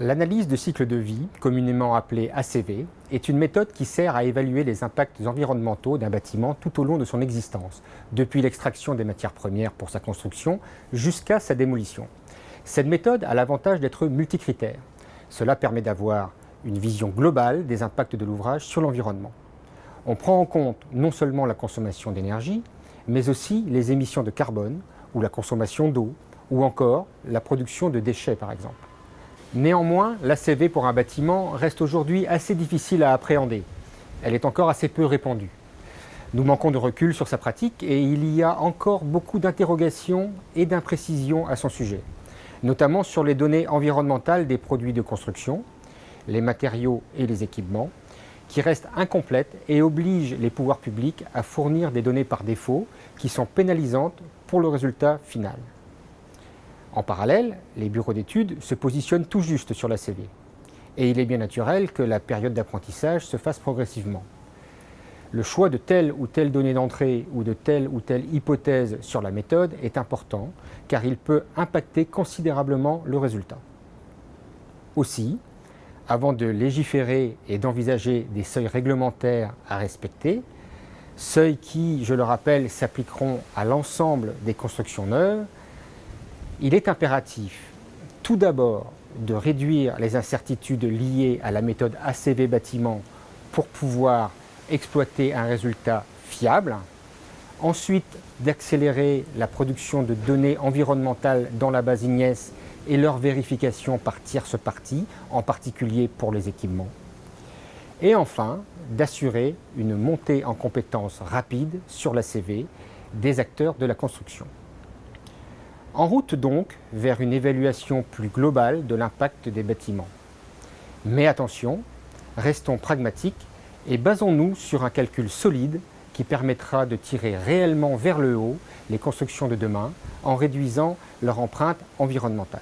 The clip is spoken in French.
L'analyse de cycle de vie, communément appelée ACV, est une méthode qui sert à évaluer les impacts environnementaux d'un bâtiment tout au long de son existence, depuis l'extraction des matières premières pour sa construction jusqu'à sa démolition. Cette méthode a l'avantage d'être multicritère. Cela permet d'avoir une vision globale des impacts de l'ouvrage sur l'environnement. On prend en compte non seulement la consommation d'énergie, mais aussi les émissions de carbone ou la consommation d'eau, ou encore la production de déchets par exemple. Néanmoins, l'ACV pour un bâtiment reste aujourd'hui assez difficile à appréhender. Elle est encore assez peu répandue. Nous manquons de recul sur sa pratique et il y a encore beaucoup d'interrogations et d'imprécisions à son sujet, notamment sur les données environnementales des produits de construction, les matériaux et les équipements, qui restent incomplètes et obligent les pouvoirs publics à fournir des données par défaut qui sont pénalisantes pour le résultat final. En parallèle, les bureaux d'études se positionnent tout juste sur l'ACV. Et il est bien naturel que la période d'apprentissage se fasse progressivement. Le choix de telle ou telle donnée d'entrée ou de telle ou telle hypothèse sur la méthode est important car il peut impacter considérablement le résultat. Aussi, avant de légiférer et d'envisager des seuils réglementaires à respecter, seuils qui, je le rappelle, s'appliqueront à l'ensemble des constructions neuves, il est impératif, tout d'abord, de réduire les incertitudes liées à la méthode ACV bâtiment pour pouvoir exploiter un résultat fiable. Ensuite, d'accélérer la production de données environnementales dans la base IGNES et leur vérification par tierces parties, en particulier pour les équipements. Et enfin, d'assurer une montée en compétences rapide sur l'ACV des acteurs de la construction. En route donc vers une évaluation plus globale de l'impact des bâtiments. Mais attention, restons pragmatiques et basons-nous sur un calcul solide qui permettra de tirer réellement vers le haut les constructions de demain en réduisant leur empreinte environnementale.